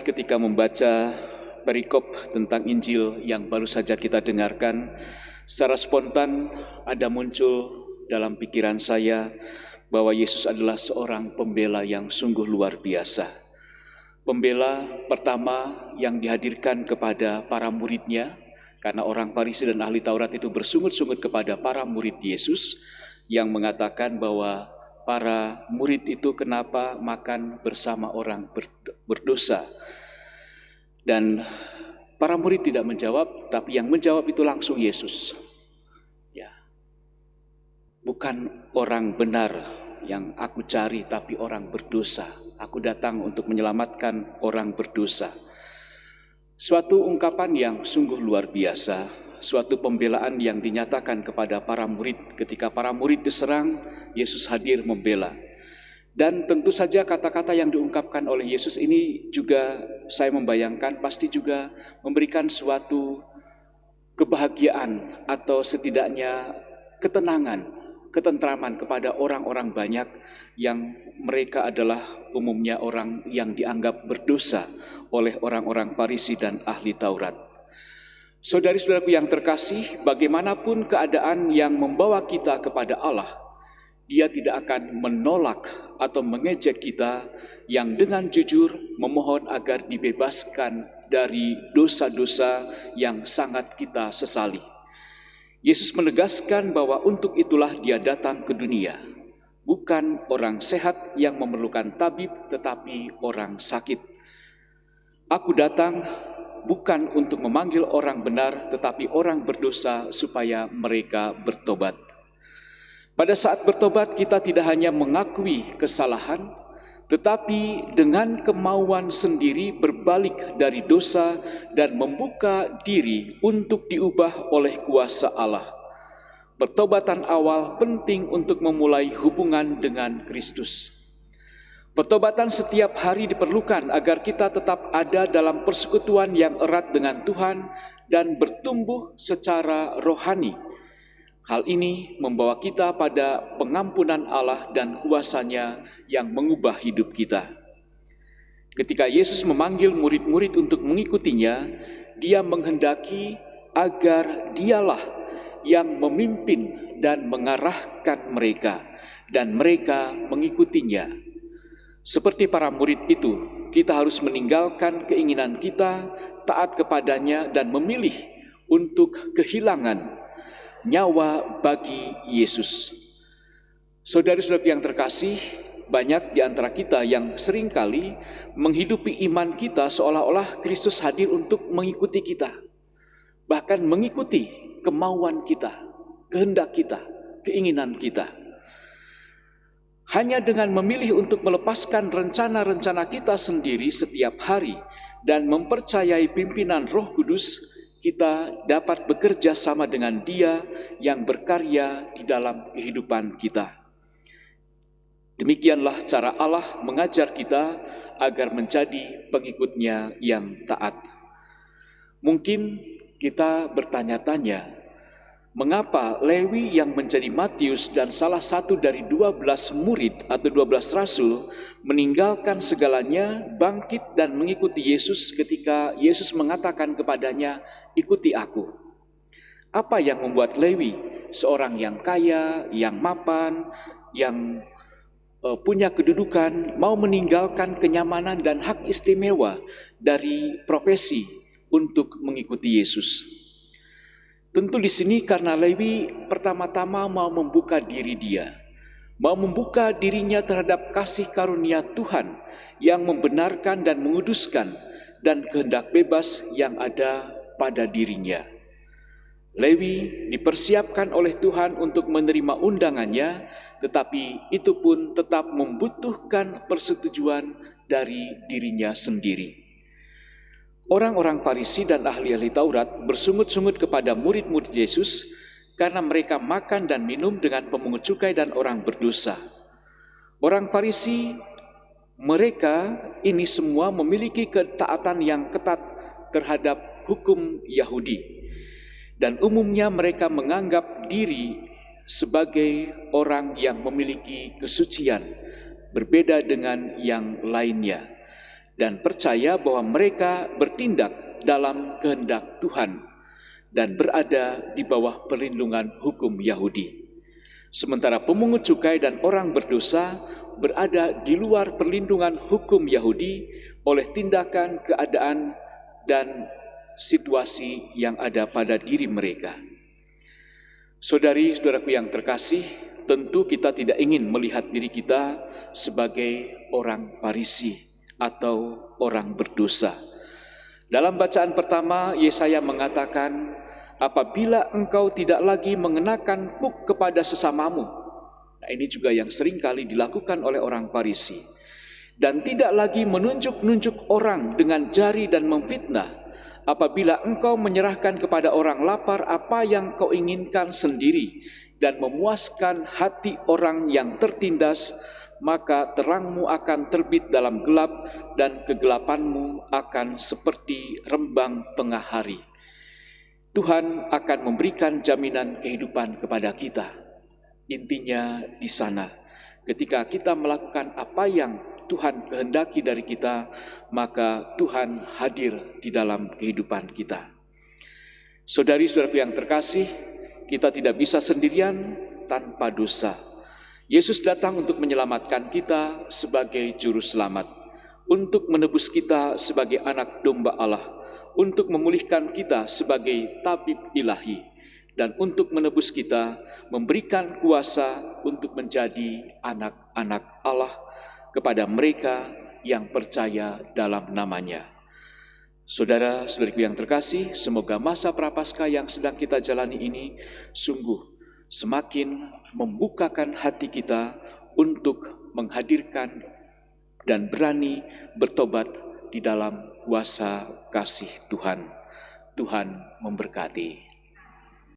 kasih, ketika membaca perikop tentang Injil yang baru saja kita dengarkan, secara spontan ada muncul dalam pikiran saya bahwa Yesus adalah seorang pembela yang sungguh luar biasa. Pembela pertama yang dihadirkan kepada para muridnya, karena orang Farisi dan ahli Taurat itu bersungut-sungut kepada para murid Yesus yang mengatakan bahwa para murid itu kenapa makan bersama orang berdosa. Dan para murid tidak menjawab, tapi yang menjawab itu langsung Yesus. Ya, bukan orang benar yang aku cari, tapi orang berdosa. Aku datang untuk menyelamatkan orang berdosa. Suatu ungkapan yang sungguh luar biasa, suatu pembelaan yang dinyatakan kepada para murid. Ketika para murid diserang, Yesus hadir membela. Dan tentu saja kata-kata yang diungkapkan oleh Yesus ini juga saya membayangkan pasti juga memberikan suatu kebahagiaan atau setidaknya ketenangan, ketentraman kepada orang-orang banyak yang mereka adalah umumnya orang yang dianggap berdosa oleh orang-orang Farisi dan ahli Taurat. Saudari-saudaraku yang terkasih, bagaimanapun keadaan yang membawa kita kepada Allah, Dia tidak akan menolak atau mengejek kita yang dengan jujur memohon agar dibebaskan dari dosa-dosa yang sangat kita sesali. Yesus menegaskan bahwa untuk itulah Dia datang ke dunia. Bukan orang sehat yang memerlukan tabib, tetapi orang sakit. Aku datang bukan untuk memanggil orang benar, tetapi orang berdosa supaya mereka bertobat. Pada saat bertobat, kita tidak hanya mengakui kesalahan, tetapi dengan kemauan sendiri berbalik dari dosa dan membuka diri untuk diubah oleh kuasa Allah. Pertobatan awal penting untuk memulai hubungan dengan Kristus. Pertobatan setiap hari diperlukan agar kita tetap ada dalam persekutuan yang erat dengan Tuhan dan bertumbuh secara rohani. Hal ini membawa kita pada pengampunan Allah dan kuasa-Nya yang mengubah hidup kita. Ketika Yesus memanggil murid-murid untuk mengikutinya, Dia menghendaki agar Dialah yang memimpin dan mengarahkan mereka, dan mereka mengikutinya. Seperti para murid itu, kita harus meninggalkan keinginan kita, taat kepadanya, dan memilih untuk kehilangan nyawa bagi Yesus. Saudari-saudari yang terkasih, banyak di antara kita yang seringkali menghidupi iman kita seolah-olah Kristus hadir untuk mengikuti kita. Bahkan mengikuti kemauan kita, kehendak kita, keinginan kita. Hanya dengan memilih untuk melepaskan rencana-rencana kita sendiri setiap hari dan mempercayai pimpinan Roh Kudus, kita dapat bekerja sama dengan Dia yang berkarya di dalam kehidupan kita. Demikianlah cara Allah mengajar kita agar menjadi pengikut-Nya yang taat. Mungkin kita bertanya-tanya, mengapa Lewi yang menjadi Matius dan salah satu dari 12 murid atau 12 rasul meninggalkan segalanya, bangkit dan mengikuti Yesus ketika Yesus mengatakan kepadanya, "Ikuti aku." Apa yang membuat Lewi, seorang yang kaya, yang mapan, yang punya kedudukan, mau meninggalkan kenyamanan dan hak istimewa dari profesi untuk mengikuti Yesus? Tentu di sini karena Lewi pertama-tama mau membuka diri dia, mau membuka dirinya terhadap kasih karunia Tuhan yang membenarkan dan menguduskan dan kehendak bebas yang ada pada dirinya. Lewi dipersiapkan oleh Tuhan untuk menerima undangannya, tetapi itu pun tetap membutuhkan persetujuan dari dirinya sendiri. Orang-orang Farisi dan ahli-ahli Taurat bersungut-sungut kepada murid-murid Yesus karena mereka makan dan minum dengan pemungut cukai dan orang berdosa. Orang Farisi, mereka ini semua memiliki ketaatan yang ketat terhadap hukum Yahudi. Dan umumnya mereka menganggap diri sebagai orang yang memiliki kesucian, berbeda dengan yang lainnya. dan percaya bahwa mereka bertindak dalam kehendak Tuhan dan berada di bawah perlindungan hukum Yahudi. Sementara pemungut cukai dan orang berdosa berada di luar perlindungan hukum Yahudi oleh tindakan, keadaan, dan situasi yang ada pada diri mereka. Saudari-saudaraku yang terkasih, tentu kita tidak ingin melihat diri kita sebagai orang Farisi atau orang berdosa. Dalam bacaan pertama, Yesaya mengatakan, apabila engkau tidak lagi mengenakan kuk kepada sesamamu. Nah, ini juga yang sering kali dilakukan oleh orang Farisi. Dan tidak lagi menunjuk-nunjuk orang dengan jari dan memfitnah. Apabila engkau menyerahkan kepada orang lapar apa yang kau inginkan sendiri dan memuaskan hati orang yang tertindas, maka terangmu akan terbit dalam gelap dan kegelapanmu akan seperti rembang tengah hari. Tuhan akan memberikan jaminan kehidupan kepada kita. Intinya di sana, ketika kita melakukan apa yang Tuhan kehendaki dari kita, maka Tuhan hadir di dalam kehidupan kita. Saudari-saudaraku yang terkasih, kita tidak bisa sendirian tanpa dosa. Yesus datang untuk menyelamatkan kita sebagai juru selamat, untuk menebus kita sebagai anak domba Allah, untuk memulihkan kita sebagai tabib ilahi, dan untuk menebus kita, memberikan kuasa untuk menjadi anak-anak Allah kepada mereka yang percaya dalam namanya. Saudara-saudariku yang terkasih, semoga masa Prapaskah yang sedang kita jalani ini sungguh semakin membukakan hati kita untuk menghadirkan dan berani bertobat di dalam kuasa kasih Tuhan. Tuhan memberkati.